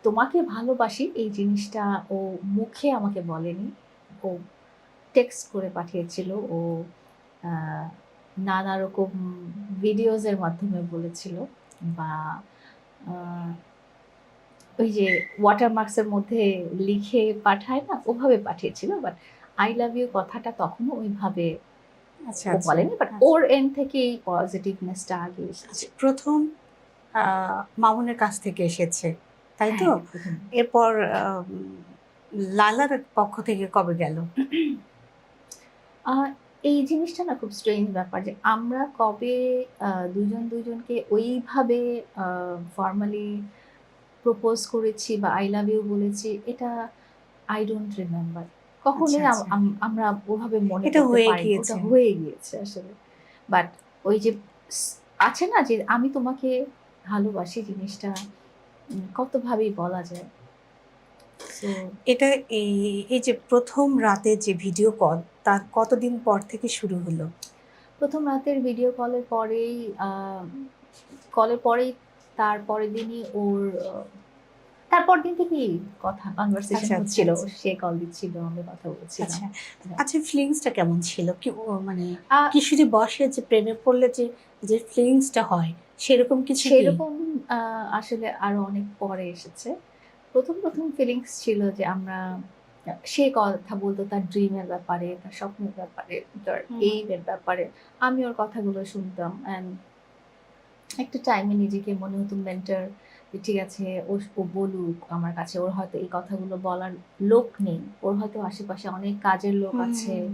তোমাকে ভালোবাসি এই জিনিসটা ও মুখে আমাকে বলেনি। ও টেক্সট করে পাঠিয়েছিল। ও আ নানা রকম ভিডিওস এর মাধ্যমে বলেছিল বা আ ওই যে ওয়াটারমার্কস এর মধ্যে লিখে পাঠায় না? ওভাবে পাঠিয়েছিল। বাট I love you কথাটা তখনও ওইভাবে আচ্ছা, ও আচ্ছা, বলেনি। বাট আচ্ছা, ওর এন্ড থেকেই পজিটিভনেস টা আগে এসেছে। আচ্ছা। ১ম আ মামুনের কাছ থেকে এসেছে, তাই তো? হ্যাঁ, ১ম এরপর লালার পক্ষ থেকে কবে গেল? আ এই জিনিসটা না খুব স্ট্রেঞ্জ ব্যাপার যে আমরা কবে দুজন দুজনকে ওইভাবে আ ফরমালি প্রপোজ করেছি বা I love you বলেছি এটা I don't remember। আচ্ছা, কখনোই আচ্ছা। আমরা ওভাবে মনে এটা করতে হয়ে পারিনি। ওটা গিয়েছে। হয়ে গিয়েছে আসলে। বাট ওই যে স আছে না যে আমি তোমাকে ভালোবাসি জিনিসটা কতভাবেই বলা যায়। সো এটা এই এই যে ১ম রাতে যে ভিডিও কল, তার কতদিন পর থেকে শুরু হলো? ১ম রাতের ভিডিও কলের পরেই আ কলের পরেই তার পরের দিনই ওর তারপর দিন থেকেই কথা কনভারসেশন আচ্ছা, আচ্ছা, হচ্ছিল। আচ্ছা, সে কল দিচ্ছিল, আমি কথা বলছিলাম। আচ্ছা। হ্যাঁ। আচ্ছা, ফিলিংস টা কেমন ছিল? কি মানে আ কিশোরী বয়সে যে প্রেমে পড়লে যে ফিলিংস টা হয়, সেরকম কিছু কি? সেরকম আ আসলে আরো অনেক পরে এসেছে। ১ম ফিলিংস ছিল যে আমরা সে কথা বলত তার ড্রিম এর ব্যাপারে, তার স্বপ্নের ব্যাপারে, তার হুম, হুম, এইম এর ব্যাপারে। আমি ওর কথাগুলো শুনতাম অ্যান্ড একটা টাইমে নিজেকে মনে হতো মেন্টর যে ঠিক আছে ও বলুক আমার কাছে। ওর হয়তো এই কথাগুলো বলার লোক নেই। ওর হয়তো আশেপাশে অনেক কাজের লোক হুম, আছে। হুম,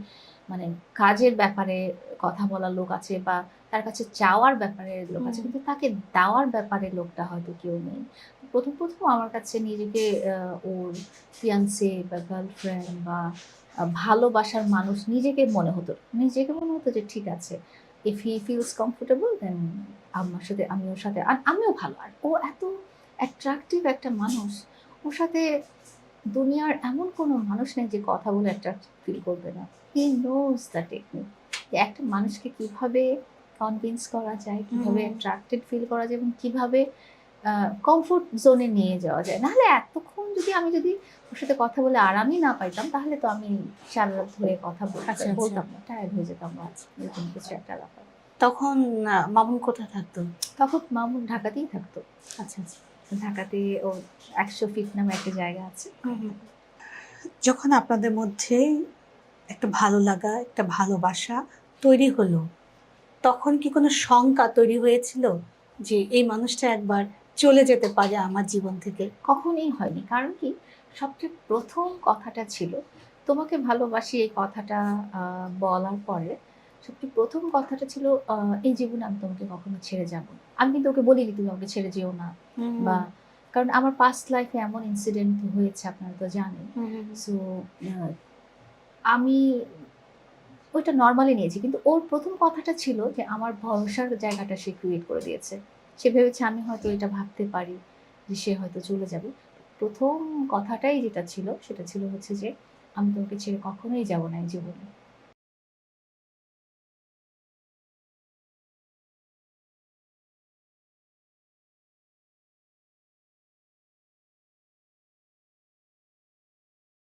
মানে কাজের ব্যাপারে কথা বলার লোক আছে বা তার কাছে চাওয়ার ব্যাপারে লোক আছে। হুম, কিন্তু তাকে দেওয়ার ব্যাপারে লোকটা হয়তো কেউ নেই। ১ম আমার কাছে নিজেকে ওর ফিয়ান্সে বা গার্লফ্রেন্ড বা ভালোবাসার মানুষ নিজেকে মনে হতো। নিজেকে মনে হতো যে ঠিক আছে। ইফ হি ফিলস কমফোর্টেবল দেন আমার সাথে আমি ওর সাথে আমিও ভালো। আর ও এত অ্যাট্রাকটিভ একটা মানুষ। ওর সাথে দুনিয়ার এমন কোনো মানুষ নেই যে কথা বলে অ্যাট্রাক্ট ফিল করবে না। হি নোস দ্য টেকনিক। যে একটা মানুষকে কিভাবে কনভিন্স করা যায়, কিভাবে হুম। অ্যাট্রাক্টেড ফিল করা যায় এবং কিভাবে আ কমফোর্ট জোন এ নিয়ে যাওয়া যায়। নাহলে এতক্ষণ যদি ওর সাথে কথা বলে আরামই না পাইতাম তাহলে তো আমি সারারাত ধরে কথা আচ্ছা, আচ্ছা, বলতাম না। টায়ার্ড হয়ে যেতাম বা আচ্ছা। এরকম কিছু একটা ব্যাপার। তখন মামুন কোথায় থাকতো? তখন মামুন ঢাকাতেই থাকতো। আচ্ছা, আচ্ছা। ঢাকাতে ওর ১০০ ফিট নামে একটা জায়গা আছে। হুম, ওখানে হুম। থাকে। যখন আপনাদের মধ্যে একটা ভালো লাগা, একটা ভালোবাসা তৈরি হলো, তখন কি কোনো শঙ্কা তৈরি হয়েছিল? যে এই মানুষটা একবার চলে যেতে পারে আমার জীবন থেকে? কখনোই হয়নি। কারণ কি? সবচেয়ে ১ম কথাটা ছিল, তোমাকে ভালোবাসি এই কথাটা আ বলার পরে সবচেয়ে ১ম কথাটা ছিল আ এই জীবনে আমি তোমাকে কখনো ছেড়ে যাব না। আমি কিন্তু ওকে বলিনি তুমি আমাকে ছেড়ে যেও না হুম, বা কারণ আমার পাস্ট লাইফ এ এমন ইনসিডেন্ট হয়েছে আপনারা তো জানেন। হুম, হুম, হুম। সো আ আমি ওইটা নরমালি নিয়েছি। কিন্তু ওর ১ম কথাটা ছিল যে আমার ভরসার জায়গাটা সে ক্রিয়েট করে দিয়েছে। সে ভেবেছে আমি হয়তো এটা ভাবতে পারি যে সে হয়তো চলে যাবে। ১ম কথাটাই যেটা ছিল সেটা ছিল হচ্ছে যে, "আমি তোমাকে ছেড়ে কখনোই যাব না এই জীবনে।"